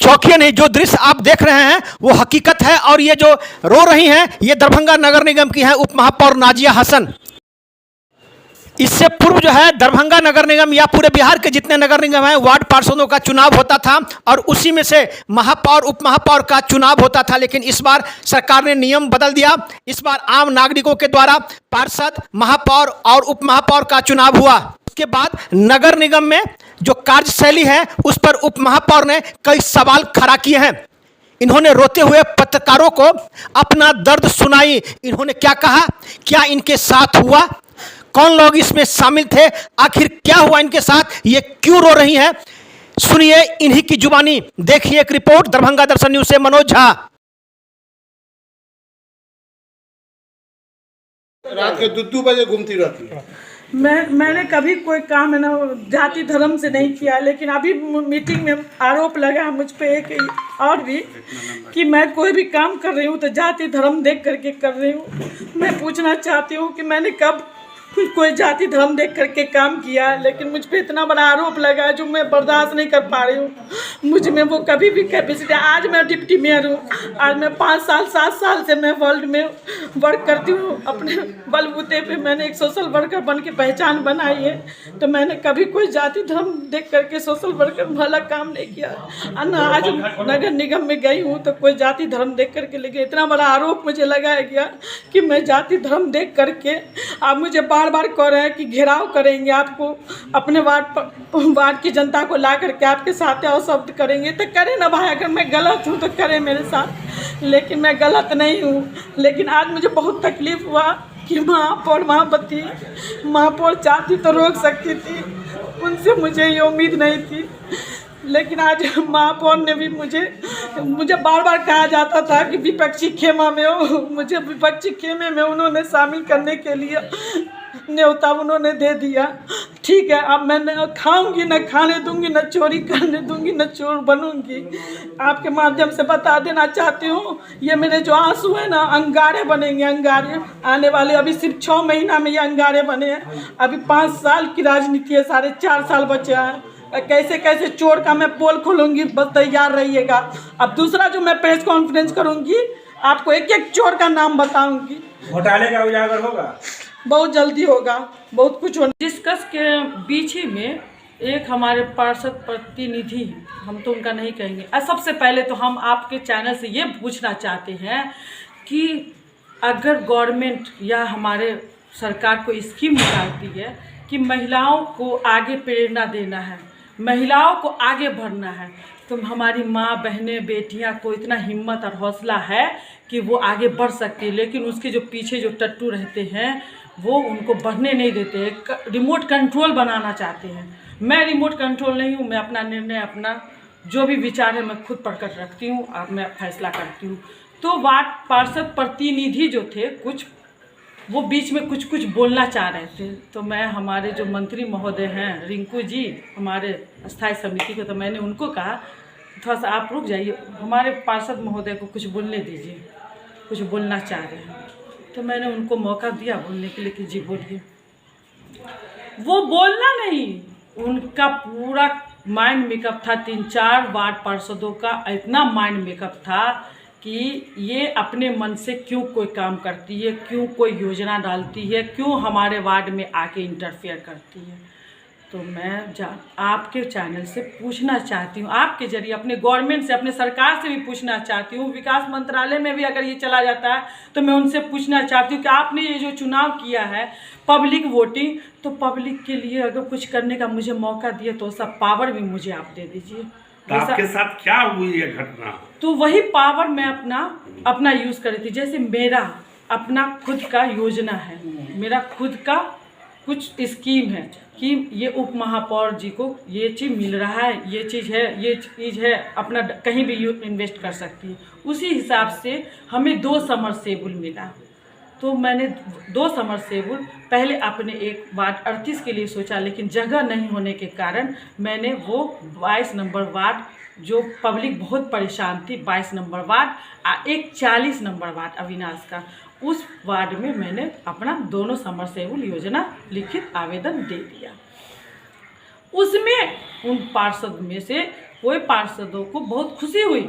शौकिया नहीं, जो दृश्य आप देख रहे हैं वो हकीकत है। और ये जो रो रही हैं ये दरभंगा नगर निगम की हैं उप महापौर नाजिया हसन। इससे पूर्व जो है दरभंगा नगर निगम या पूरे बिहार के जितने नगर निगम हैं वार्ड पार्षदों का चुनाव होता था और उसी में से महापौर उप महापौर का चुनाव होता था। लेकिन इस बार सरकार ने नियम बदल दिया। इस बार आम नागरिकों के द्वारा पार्षद, महापौर और उप महापौर का चुनाव हुआ। उसके बाद नगर निगम में जो कार्यशैली है उस पर उप महापौर ने कई सवाल खड़ा किए हैं। इन्होंने रोते हुए पत्रकारों को अपना दर्द सुनाई। इन्होंने क्या कहा, क्या इनके साथ हुआ, कौन लोग इसमें शामिल थे, आखिर क्या हुआ इनके साथ, ये क्यों रो रही हैं, सुनिए इन्हीं की जुबानी। देखिए एक रिपोर्ट दरभंगा दर्शन न्यूज से मनोज झा। रात के 2 बजे घूमती रहती है। मैंने कभी कोई काम है ना जाति धर्म से नहीं किया, लेकिन अभी मीटिंग में आरोप लगा मुझ पे एक और भी कि मैं कोई भी काम कर रही हूँ तो जाति धर्म देख करके कर रही हूँ। मैं पूछना चाहती हूँ कि मैंने कब कोई जाति धर्म देख करके काम किया, लेकिन मुझ पे इतना बड़ा आरोप लगा जो मैं बर्दाश्त नहीं कर पा रही हूँ। मुझ में वो कभी भी कैपेसिटी, आज मैं डिप्टी मेयर हूँ, आज मैं 5 साल 7 साल से मैं वर्ल्ड में वर्क करती हूँ। अपने बलबूते पे मैंने एक सोशल वर्कर बन के पहचान बनाई है। तो मैंने कभी कोई जाति धर्म देख करके सोशल वर्कर वाला काम नहीं किया। आज नगर निगम में गई हूँ तो कोई जाति धर्म देख करके, लेकिन इतना बड़ा आरोप मुझे लगाया गया कि मैं जाति धर्म देख करके, आप मुझे बार बार कह रहे हैं कि घेराव करेंगे, आपको अपने वार्ड की जनता को ला करके आपके साथ और शब्द करेंगे। तो करें ना भाई, अगर मैं गलत हूँ तो करें मेरे साथ, लेकिन मैं गलत नहीं हूँ। लेकिन आज मुझे बहुत तकलीफ हुआ कि महापौर महापति महापौर चाहती तो रोक सकती थी, उनसे मुझे ये उम्मीद नहीं थी। लेकिन आज महापौर ने भी मुझे बार बार कहा जाता था कि विपक्षी खेमा में हो, मुझे विपक्षी खेमे में उन्होंने शामिल करने के लिए न्योता उन्होंने दे दिया। ठीक है, अब मैं न खाऊंगी, न खाने दूंगी, न चोरी करने दूंगी, न चोर बनूंगी। आपके माध्यम से बता देना चाहती हूँ, ये मेरे जो आंसू है ना अंगारे बनेंगे, अंगारे आने वाले। अभी सिर्फ 6 महीना में ये अंगारे बने हैं। अभी 5 साल की राजनीति है, 4.5 साल बचे हैं। कैसे कैसे चोर का मैं पोल खोलूंगी, बस तैयार रहिएगा। अब दूसरा जो मैं प्रेस कॉन्फ्रेंस करूंगी, आपको एक एक चोर का नाम बताऊंगी। घोटाले का उजागर होगा, बहुत जल्दी होगा, बहुत कुछ होगा। डिस्कस के बीच ही में एक हमारे पार्षद प्रतिनिधि, हम तो उनका नहीं कहेंगे, सबसे पहले तो हम आपके चैनल से ये पूछना चाहते हैं कि अगर गवर्नमेंट या हमारे सरकार को स्कीम निकालती है कि महिलाओं को आगे प्रेरणा देना है, महिलाओं को आगे बढ़ना है, तो हमारी माँ बहनें बेटियाँ को इतना हिम्मत और हौसला है कि वो आगे बढ़ सकती है। लेकिन उसके जो पीछे जो टट्टू रहते हैं वो उनको बढ़ने नहीं देते हैं, रिमोट कंट्रोल बनाना चाहते हैं। मैं रिमोट कंट्रोल नहीं हूँ, मैं अपना निर्णय, अपना जो भी विचार है मैं खुद प्रकट रखती हूँ और मैं फैसला करती हूँ। तो वार्ड पार्षद प्रतिनिधि जो थे कुछ, वो बीच में कुछ कुछ बोलना चाह रहे थे। तो मैं, हमारे जो मंत्री महोदय हैं रिंकू जी, हमारे स्थायी समिति को, तो मैंने उनको कहा थोड़ा सा आप रुक जाइए, हमारे पार्षद महोदय को कुछ बोलने दीजिए, कुछ बोलना चाह रहे हैं। तो मैंने उनको मौका दिया बोलने के लिए कि जी बोलिए। वो बोलना नहीं, उनका पूरा माइंड मेकअप था। 3-4 वार्ड पार्षदों का इतना माइंड मेकअप था कि ये अपने मन से क्यों कोई काम करती है, क्यों कोई योजना डालती है, क्यों हमारे वार्ड में आके इंटरफेयर करती है। तो मैं आपके चैनल से पूछना चाहती हूँ, आपके जरिए अपने गवर्नमेंट से, अपने सरकार से भी पूछना चाहती हूँ, विकास मंत्रालय में भी अगर ये चला जाता है तो मैं उनसे पूछना चाहती हूँ कि आपने ये जो चुनाव किया है पब्लिक वोटिंग, तो पब्लिक के लिए अगर कुछ करने का मुझे मौका दिए तो सब पावर भी मुझे आप दे दीजिए। तो आपके साथ क्या हुई ये घटना? तो वही पावर मैं अपना यूज़ कर रही थी। जैसे मेरा अपना खुद का योजना है, मेरा खुद का कुछ स्कीम है कि ये उप महापौर जी को ये चीज़ मिल रहा है, ये चीज़ है, अपना कहीं भी इन्वेस्ट कर सकती है। उसी हिसाब से हमें 2 समरसेबुल मिला। तो मैंने 2 समरसेबुल पहले अपने एक वार्ड 38 के लिए सोचा, लेकिन जगह नहीं होने के कारण मैंने वो 22 नंबर वार्ड, जो पब्लिक बहुत परेशान थी, 22 नंबर वार्ड, एक 40 नंबर वार्ड अविनाश का, उस वार्ड में मैंने अपना दोनों समरसेबुल योजना लिखित आवेदन दे दिया। उसमें उन पार्षद में से कोई पार्षदों को बहुत खुशी हुई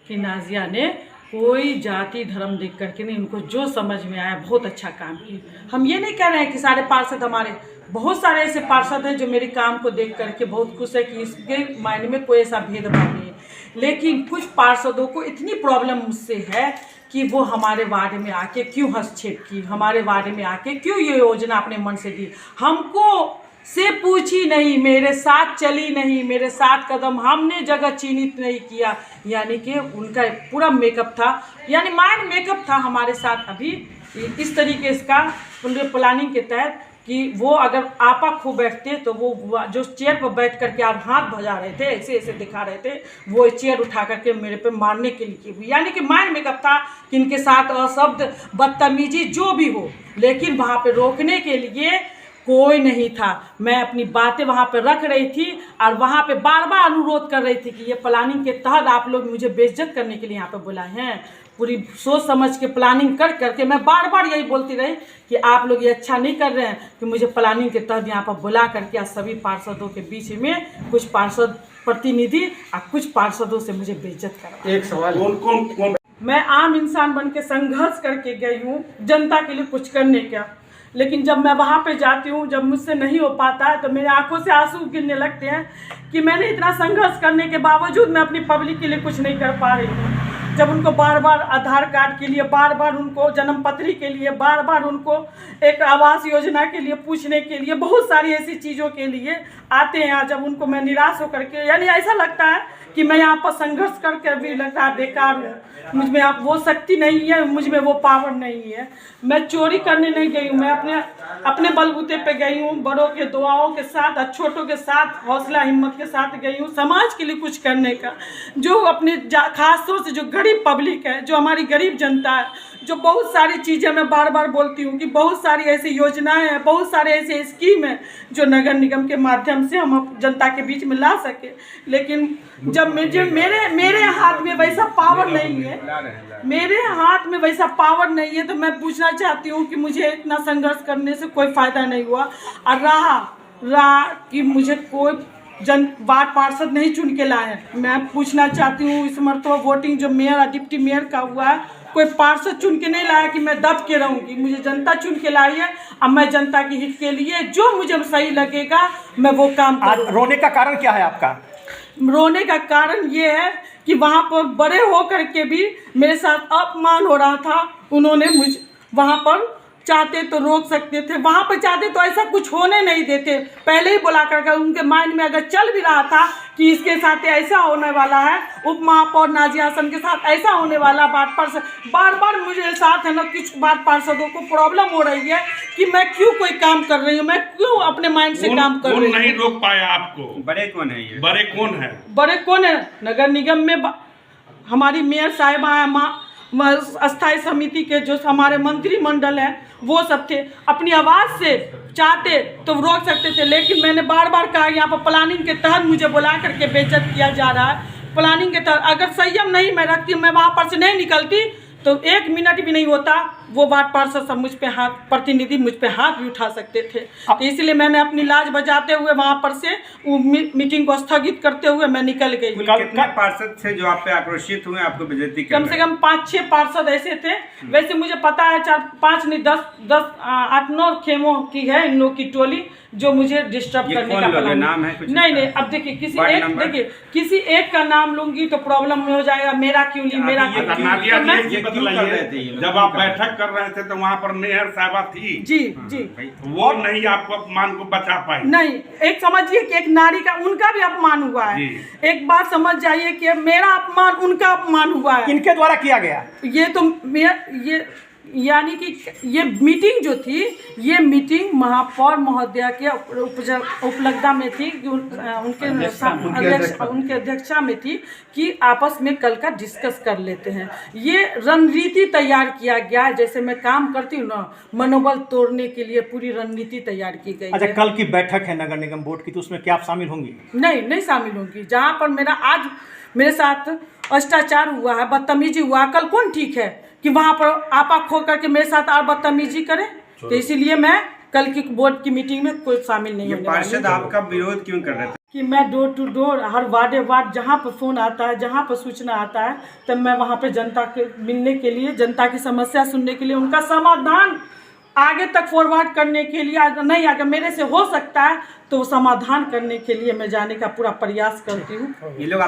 कि नाजिया ने कोई जाति धर्म देख करके नहीं, उनको जो समझ में आया बहुत अच्छा काम किया। हम ये नहीं कह रहे हैं कि सारे पार्षद हमारे, बहुत सारे ऐसे पार्षद हैं जो मेरे काम को देख करके बहुत खुश है कि इसके मायने में कोई ऐसा भेदभाव नहीं है। लेकिन कुछ पार्षदों को इतनी प्रॉब्लम मुझसे है कि वो हमारे वार्ड में आके क्यों हस्तक्षेप की, हमारे वार्ड में आके क्यों ये योजना अपने मन से दी, हमको से पूछी नहीं, मेरे साथ चली नहीं, मेरे साथ कदम हमने जगह चिन्हित नहीं किया। यानी कि उनका पूरा मेकअप था, यानी माइंड मेकअप था हमारे साथ अभी इस तरीके का प्लानिंग के तहत कि वो अगर आपा खो बैठते तो वो जो चेयर पर बैठ करके आप हाथ भजा रहे थे, ऐसे ऐसे दिखा रहे थे, वो चेयर उठा करके मेरे पे मारने के लिए हुई। यानी कि माइंड मेकअप था कि इनके साथ अशब्द बदतमीजी जो भी हो, लेकिन वहाँ पे रोकने के लिए कोई नहीं था। मैं अपनी बातें वहाँ पे रख रही थी और वहाँ पे बार बार अनुरोध कर रही थी कि ये प्लानिंग के तहत आप लोग मुझे बेइज्जत करने के लिए यहाँ पे बुलाए हैं। पूरी सोच समझ के प्लानिंग कर करके मैं बार बार यही बोलती रही कि आप लोग ये अच्छा नहीं कर रहे हैं कि मुझे प्लानिंग के तहत यहाँ पर बुला करके आज सभी पार्षदों के बीच में कुछ पार्षद प्रतिनिधि और कुछ पार्षदों से मुझे बेइज्जत करा। एक सवाल, कौन मैं आम इंसान बन के संघर्ष करके गई हूँ जनता के लिए कुछ करने का, लेकिन जब मैं वहाँ पे जाती हूँ, जब मुझसे नहीं हो पाता है तो मेरे आंखों से आंसू गिरने लगते हैं कि मैंने इतना संघर्ष करने के बावजूद मैं अपनी पब्लिक के लिए कुछ नहीं कर पा रही हूँ। जब उनको बार बार आधार कार्ड के लिए, बार बार उनको जन्म पत्री के लिए, बार बार उनको एक आवास योजना के लिए पूछने के लिए, बहुत सारी ऐसी चीज़ों के लिए आते हैं, जब उनको मैं निराश होकर के, यानी ऐसा लगता है कि मैं यहाँ पर संघर्ष करके भी लगता है बेकार हूँ, मुझ में आप वो शक्ति नहीं है, मुझ में वो पावर नहीं है। मैं चोरी करने नहीं गई हूँ, मैं अपने बलबूते पे गई हूँ, बड़ों के दुआओं के साथ और छोटों के साथ हौसला हिम्मत के साथ गई हूँ समाज के लिए कुछ करने का। जो अपने खास तौर से जो गरीब पब्लिक है, जो हमारी गरीब जनता है, जो बहुत सारी चीज़ें मैं बार बार बोलती हूँ कि बहुत सारी ऐसी योजनाएं हैं, बहुत सारे ऐसे स्कीम हैं जो नगर निगम के माध्यम से हम जनता के बीच में ला सके, लेकिन जब मेरे हाथ में वैसा पावर नहीं है, मेरे हाथ में वैसा पावर नहीं है, तो मैं पूछना चाहती हूँ कि मुझे इतना संघर्ष करने से कोई फ़ायदा नहीं हुआ। और रहा कि मुझे कोई वार्ड पार्षद नहीं चुन के लाए। मैं पूछना चाहती हूँ, इस मरतबा वोटिंग जो मेयर और डिप्टी मेयर का हुआ है, कोई पार्षद चुन के नहीं लाया कि मैं दब के रहूँगी, मुझे जनता चुन के लाई है। अब मैं जनता के हित के लिए जो मुझे सही लगेगा मैं वो काम करूँगी। रोने का कारण क्या है आपका? रोने का कारण ये है कि वहाँ पर बड़े हो करके भी मेरे साथ अपमान हो रहा था। उन्होंने मुझे वहाँ पर चाहते तो रोक सकते थे, वहाँ पर चाहते तो ऐसा कुछ होने नहीं देते, पहले ही बुला कर उनके माइंड में अगर चल भी रहा था कि इसके साथ ऐसा होने वाला है, उप महापौर नाजिया हसन के साथ ऐसा होने वाला, बार बार मुझे साथ है ना कुछ वार्ड पार्षदों को प्रॉब्लम हो रही है कि मैं क्यों कोई काम कर रही हूँ, मैं क्यों अपने माइंड से काम कर रही हूँ। नहीं रोक पाया आपको? बड़े कौन है ये? बड़े कौन है? बड़े कौन है? नगर निगम में हमारी मेयर साहिबा है, अस्थायी समिति के जो हमारे मंत्रिमंडल हैं वो सब थे। अपनी आवाज़ से चाहते तो रोक सकते थे, लेकिन मैंने बार बार कहा यहाँ पर प्लानिंग के तहत मुझे बुला करके बेइज्जत किया जा रहा है। प्लानिंग के तहत अगर संयम नहीं मैं रखती, मैं वहाँ पर से नहीं निकलती तो 1 मिनट भी नहीं होता, वो वार्ड पार्षद सब मुझ पे हाथ, प्रतिनिधि मुझ पे हाथ भी उठा सकते थे। तो इसलिए मैंने अपनी लाज बजाते हुए वहाँ पर से मीटिंग को स्थगित करते हुए मैं निकल गई। कितने पार्षद थे जो आप पे आक्रोशित हुए, आपको बेइज्जती कर रहे? कम से कम 5-6 पार्षद ऐसे थे। वैसे मुझे पता है 4-5 नहीं 10-8-9 खेमों की है इन लोग की टोली जो मुझे डिस्टर्ब करने का प्लान। नाम है कुछ? नहीं, अब देखिए किसी एक का नाम लूंगी तो प्रॉब्लम में हो जाएगा, मेरा क्यों ली, मेरा जब आप बैठक कर रहे थे तो वहाँ पर मेयर साहबा थी? जी, वो नहीं आपको अपमान को बचा पाई? नहीं, एक समझिए कि एक नारी का उनका भी अपमान हुआ है। एक बात समझ जाइए कि मेरा अपमान उनका अपमान हुआ है। इनके द्वारा किया गया ये तो यानी कि ये मीटिंग जो थी, ये मीटिंग महापौर महोदया के उपलब्धता में थी, उनके अध्यक्षता में थी कि आपस में कल का डिस्कस कर लेते हैं। ये रणनीति तैयार किया गया, जैसे मैं काम करती हूँ ना, मनोबल तोड़ने के लिए पूरी रणनीति तैयार की गई। अच्छा, कल की बैठक है नगर निगम बोर्ड की, तो उसमें क्या आप शामिल होंगी? नहीं शामिल होंगी। जहाँ पर आज मेरे साथ भ्रष्टाचार हुआ है, बदतमीजी हुआ, कल कौन ठीक है कि वहाँ पर आपा खो करके मेरे साथ और बदतमीजी करे? तो इसीलिए मैं कल की बोर्ड की मीटिंग में कोई शामिल नहीं होने वाली। पार्षद आपका विरोध क्यों कर रहे थे? कि मैं डोर टू डोर हर वार्ड जहाँ पर फ़ोन आता है, जहाँ पर सूचना आता है, तब मैं वहाँ पे जनता के मिलने के लिए, जनता की समस्या सुनने के लिए, उनका समाधान आगे तक फॉरवर्ड करने के लिए, नहीं अगर मेरे से हो सकता है तो समाधान करने के लिए मैं जाने का पूरा प्रयास करती हूँ। ये लोग